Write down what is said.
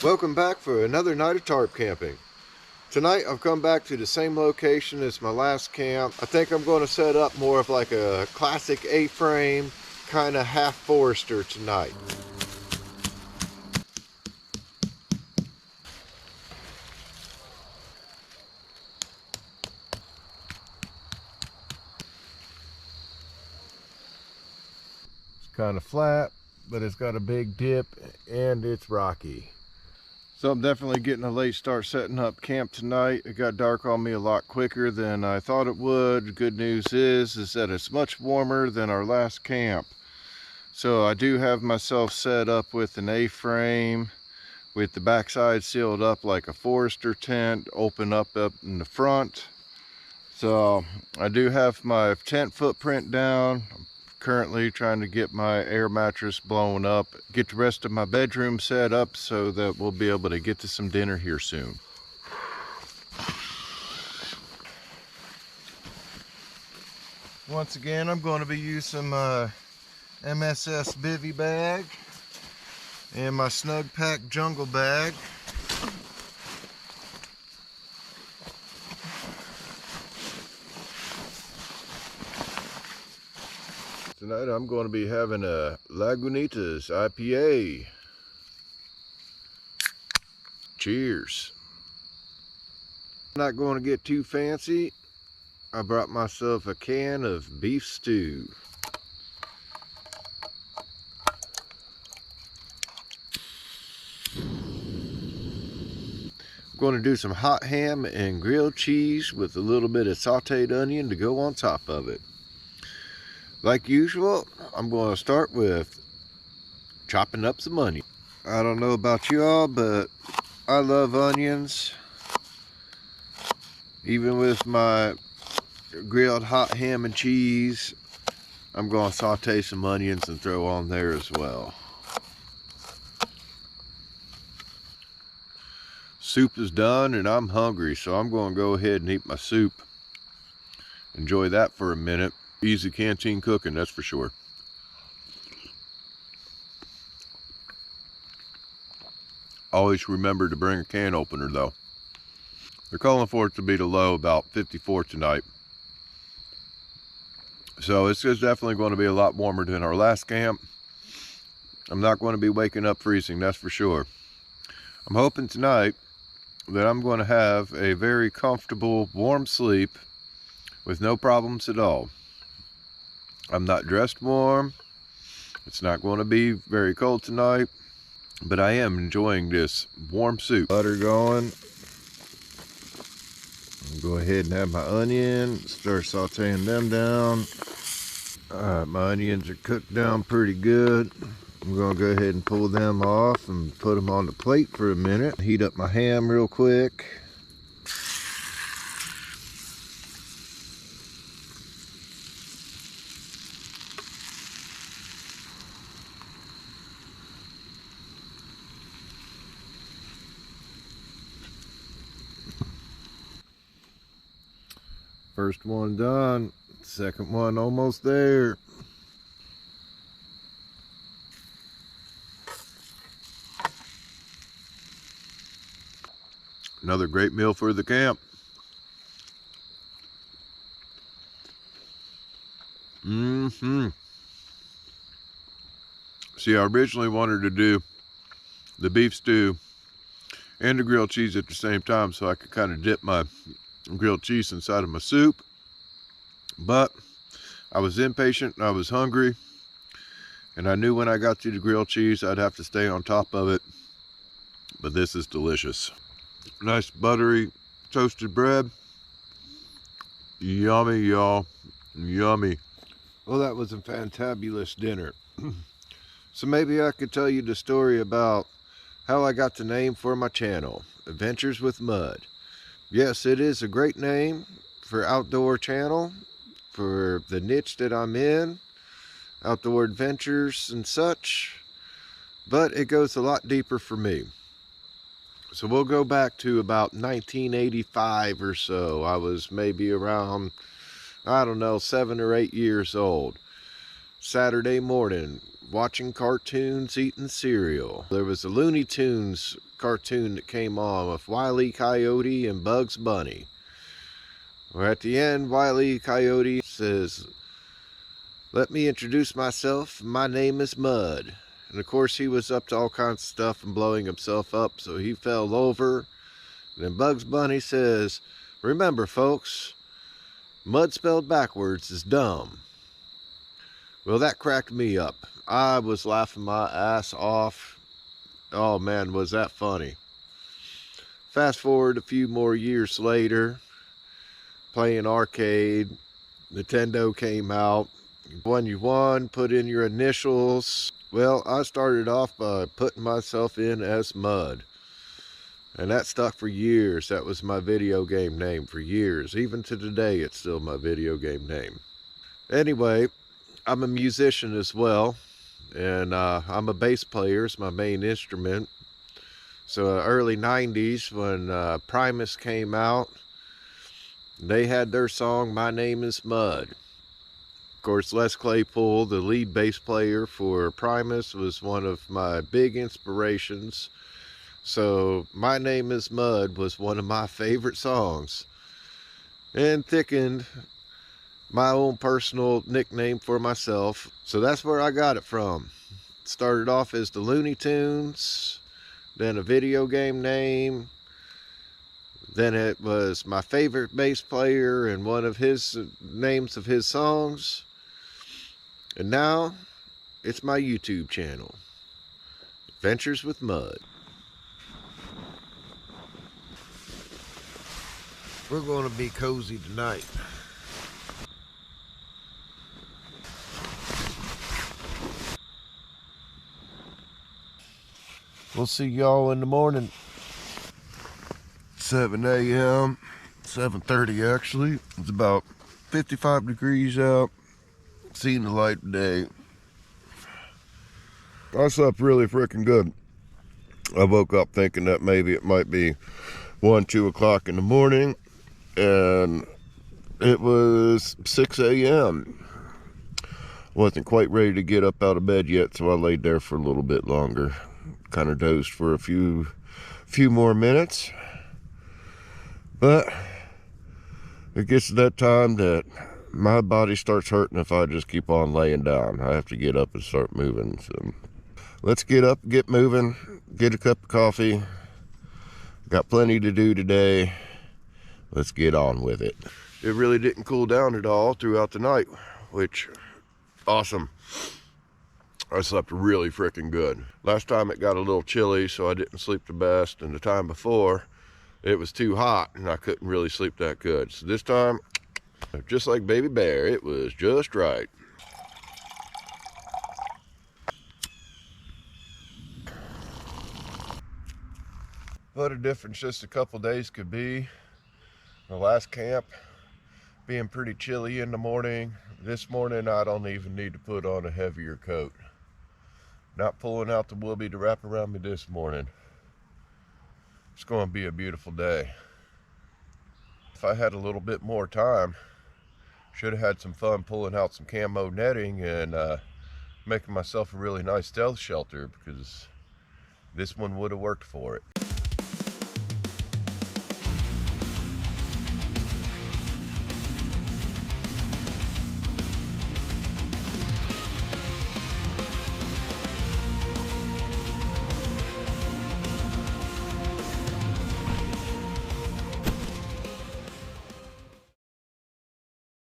Welcome back for another night of tarp camping. Tonight I've come back to the same location as my last camp. I think I'm going to set up more of like a classic A-frame, kind of half Forrester tonight. It's kind of flat, but it's got a big dip and it's rocky. So I'm definitely getting a late start setting up camp tonight. It got dark on me a lot quicker than I thought it would. Good news is that it's much warmer than our last camp. So I do have myself set up with an A-frame with the backside sealed up like a Forrester tent, open up in the front. So I do have my tent footprint down. I'm currently trying to get my air mattress blown up, get the rest of my bedroom set up so that we'll be able to get to some dinner here soon. Once again, I'm going to be using my MSS Bivy bag and my Snugpak Jungle Bag. Tonight I'm going to be having a Lagunitas IPA. Cheers. I'm not going to get too fancy. I brought myself a can of beef stew. I'm going to do some hot ham and grilled cheese with a little bit of sauteed onion to go on top of it. Like usual, I'm going to start with chopping up some onion. I don't know about y'all, but I love onions. Even with my grilled hot ham and cheese, I'm going to saute some onions and throw on there as well. Soup is done and I'm hungry, so I'm going to go ahead and eat my soup. Enjoy that for a minute. Easy canteen cooking, that's for sure. Always remember to bring a can opener though. They're calling for it to be the low about 54 tonight. So it's definitely going to be a lot warmer than our last camp. I'm not going to be waking up freezing, that's for sure. I'm hoping tonight that I'm going to have a very comfortable, warm sleep with no problems at all. I'm not dressed warm. It's not going to be very cold tonight, but I am enjoying this warm soup. Butter going. I'll go ahead and have my onion, start sauteing them down. All right, my onions are cooked down pretty good. I'm going to go ahead and pull them off and put them on the plate for a minute. Heat up my ham real quick. First one done, second one almost there. Another great meal for the camp. See, I originally wanted to do the beef stew and the grilled cheese at the same time so I could kind of dip my grilled cheese inside of my soup, but I was impatient and I was hungry, and I knew when I got to the grilled cheese I'd have to stay on top of it. But this is delicious. Nice buttery toasted bread. Yummy, y'all. Yummy. Well, that was a fantabulous dinner. So maybe I could tell you the story about how I got the name for my channel, Adventures with Mud. Yes, it is a great name for outdoor channel, for the niche that I'm in, outdoor adventures and such, but it goes a lot deeper for me. So we'll go back to about 1985 or so. I was maybe around, I don't know, 7 or 8 years old. Saturday morning, watching cartoons, eating cereal. There was a Looney Tunes cartoon that came on with Wile E. Coyote and Bugs Bunny. Where at the end, Wile E. Coyote says, "Let me introduce myself, my name is Mud." And of course he was up to all kinds of stuff and blowing himself up, so he fell over. And then Bugs Bunny says, "Remember folks, mud spelled backwards is dumb." Well, that cracked me up. I was laughing my ass off. Oh man, was that funny. Fast forward a few more years later, playing arcade, Nintendo came out. When you won, put in your initials. Well, I started off by putting myself in as Mud. And that stuck for years. That was my video game name for years. Even to today, it's still my video game name. Anyway, I'm a musician as well. And I'm a bass player. It's my main instrument. So early 90s when Primus came out, they had their song, My Name is Mud. Of course, Les Claypool, the lead bass player for Primus, was one of my big inspirations. So My Name is Mud was one of my favorite songs and thickened my own personal nickname for myself. So that's where I got it from. It started off as the Looney Tunes, then a video game name, then it was my favorite bass player and one of his names of his songs. And now it's my YouTube channel, Adventures with Mud. We're going to be cozy tonight. We'll see y'all in the morning. 7 a.m., 7:30 actually. It's about 55 degrees out. Seeing the light of day. I slept really freaking good. I woke up thinking that maybe it might be 1, 2 o'clock in the morning, and it was 6 a.m. Wasn't quite ready to get up out of bed yet, so I laid there for a little bit longer. Kind of dozed for a few more minutes. But it gets to that time that my body starts hurting if I just keep on laying down. I have to get up and start moving. So let's get up, get moving, get a cup of coffee. Got plenty to do today. Let's get on with it. It really didn't cool down at all throughout the night, which, awesome. I slept really freaking good. Last time it got a little chilly, so I didn't sleep the best. And the time before, it was too hot and I couldn't really sleep that good. So this time, just like Baby Bear, it was just right. What a difference just a couple days could be. The last camp being pretty chilly in the morning. This morning I don't even need to put on a heavier coat. Not pulling out the whoopee to wrap around me this morning. It's going to be a beautiful day. If I had a little bit more time, should have had some fun pulling out some camo netting and making myself a really nice stealth shelter, because this one would have worked for it.